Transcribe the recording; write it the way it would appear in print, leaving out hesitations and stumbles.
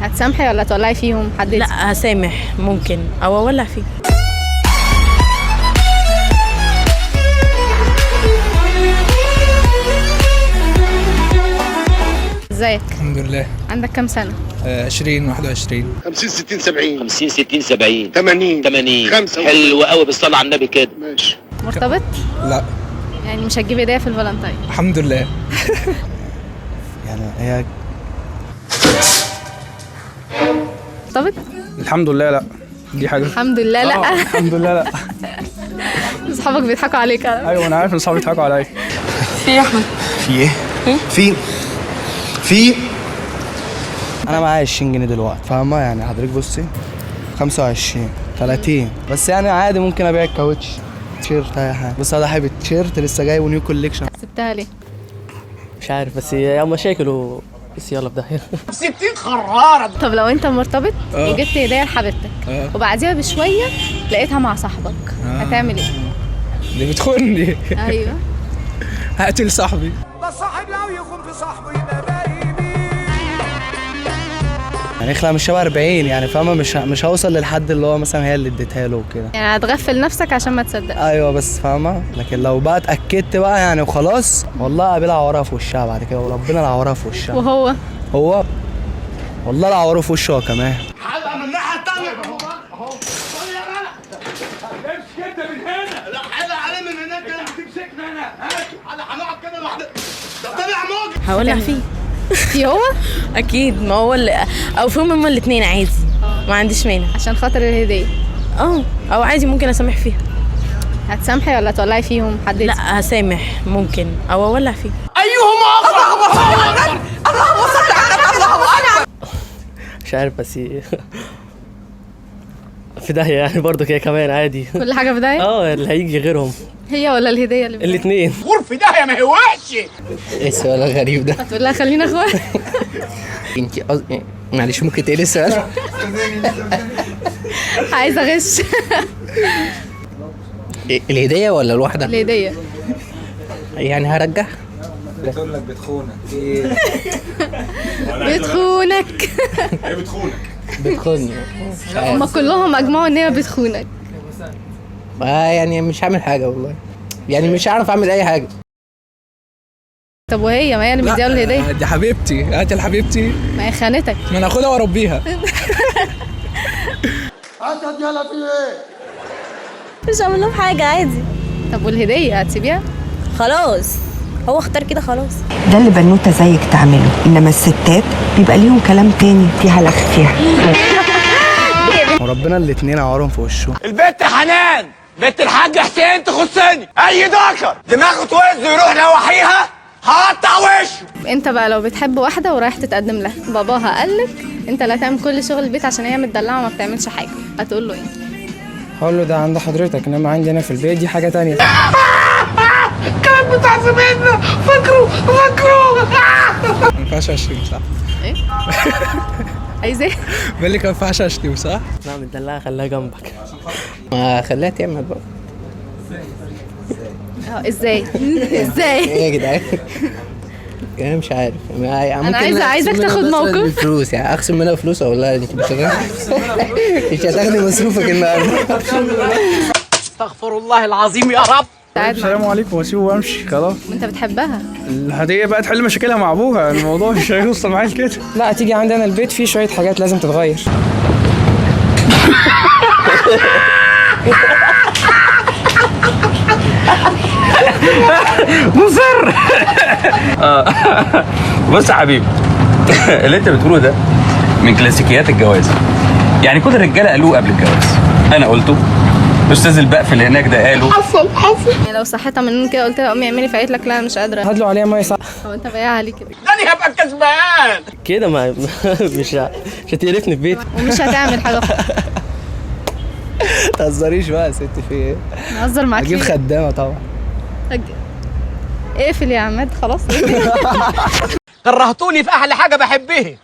هتسامحي ولا تولعي فيهم؟ حددي. لا هسامح ممكن او اولع فيه. ازيك؟ الحمد لله. عندك كام سنة؟ 20 21 50 60 70 50 60 70 80 80 5 حلو قوي بالصلاة على النبي كده. ماشي. مرتبط؟ لا يعني مش هتجيب هدية في الفالنتين؟ الحمد لله. يعني هي مرتبط؟ الحمد لله لا. دي حاجه الحمد لله لا. الحمد لله لا. اصحابك بيضحكوا عليك. ايوه انا عارف ان اصحابي بيضحكوا عليا. في يا احمد. في ايه؟ في انا معايا 20 جنيه دلوقتي فاهمه؟ يعني حضرتك بصي 25 30 بس يعني عادي ممكن ابيع الكاوتش تيشيرت اي حاجه. بس انا حابب التيشيرت لسه جاي ونيو كوليكشن. سبتها ليه؟ مش عارف بس هي مشاكل بس يلا في داهيه. 60 خرارة. طب لو انت مرتبط وجبت هدية لحبيبتك وبعديها بشوية لقيتها مع صاحبك هتعمل ايه؟ دي بتخوني. ايوه. هقتل صاحبي. ده صاحب لو يخون في صاحبه يبقى باقي. يعني اخلع مش شبه 40 يعني فاهمه؟ مش هوصل للحد اللي هو مثلا هي اللي اديتها له وكده. يعني هتغفل نفسك عشان ما تصدق. ايوه بس فاهمه؟ لكن لو بقى اتاكدت بقى يعني وخلاص والله قابلها عورها في وشها بعد كده وربنا العورها في وشها. وهو والله العوره في وشه هو كمان. حلقة من الناحية التانية اهو. طيب انا امشي كده من هنا. لا حلقة عليه من هناك كده تمسكنا هنا. هنقعد كده لوحدنا. ده طلع موجة. هولع فيه. في هو؟ اكيد ما هو او فيهم هما الاثنين عادي. ما عنديش مانع. عشان خاطر الهدية. او عادي ممكن اسامح فيها. هتسامحي ولا تولعي فيهم؟ حددي. لا هسامح ممكن او اولع فيه. ايهما اكبر؟ اللهم صل على النبي. الله اكبر. مش عارف بس في داهيه يعني برضه كده كمان عادي. كل حاجة في داهية؟ اللي هيجي غيرهم هي ولا الهدية اللي الاثنين. غرفة داهية ما هي وحشة. ايه السؤال الغريب ده؟ هتقول لها خلينا اخوات؟ انت معلش ممكن تقولي السؤال؟ عايزة اغش. الهديه ولا الواحده؟ الهدية. يعني هرجعها. بتقول لك بتخونك. بتخونك. بتخوني. هما كلهم اجمعوا ان هي بتخونك. يعني مش هعمل حاجه والله. يعني مش هعرف اعمل اي حاجه. طب وهي ما هي اللي مديها الهدية؟ دي حبيبتي. هاتي لحبيبتي. ما هي خانتك. ما انا اخدها واربيها. هات يلا في ايه؟ مش هعمل لهم حاجة عادي. طب والهدية هتسيبيها؟ خلاص هو اختار كده خلاص. ده اللي بنوته زيك تعمله، انما الستات بيبقى ليهم كلام تاني فيها لخ فيها. وربنا الاتنين عورهم في وشه. البنت حنان بنت الحاج حسين تخصني. اي ذكر دماغه توز يروح نواحيها هقطع وشه. انت بقى لو بتحب واحدة ورايح تتقدم لها باباها قالك انت اللي هتعمل كل شغل البيت عشان هي متدلعة وما بتعملش حاجة، هتقول له ايه؟ هقول له ده عند حضرتك انما عندي انا في البيت دي حاجه تانية. كان بتاع زماننا فاكره. ما ينفعش اشتم صح؟ ايه؟ عايز ايه؟ بقول لك ما ينفعش اشتم صح؟ لا مدلعها خليها جنبك. ما خليها تعمل بقى. ازاي؟ ازاي؟ ايه يا جدعان؟ انا مش عارف. انا عايزك تاخد موقف. فلوس يعني اخصم منها فلوس اقول لها انت مش هتاخدي مصروفك النهارده. استغفر الله العظيم يا رب. السلام عليكم واسيبه وامشي خلاص. انت بتحبها؟ الهديه بقى تحل مشاكلها مع ابوها. الموضوع مش هيوصل معايا لكده. لا تيجي عندنا البيت فيه شويه حاجات لازم تتغير. مصر. بص يا حبيبي اللي انت بتقوله ده من كلاسيكيات الجواز. يعني كل الرجاله قالوه قبل الجواز، انا قلته، الاستاذ البقف اللي هناك ده قاله. حصل يعني لو صحيتها من كده قلت لها قومي اعملي فقالت لك لا مش قادره هدلوا عليها ميه صح. هو انت بايعها ليه كده؟ ده هبقى الكسبان كده ما مش هتقرفني في بيتي ومش هتعمل حاجه. تهزريش بقى يا ست في ايه؟ نهزر معاك. اجيب خدامه طبعا. اقفل يا عماد خلاص. كرهتوني في احلى حاجه بحبها.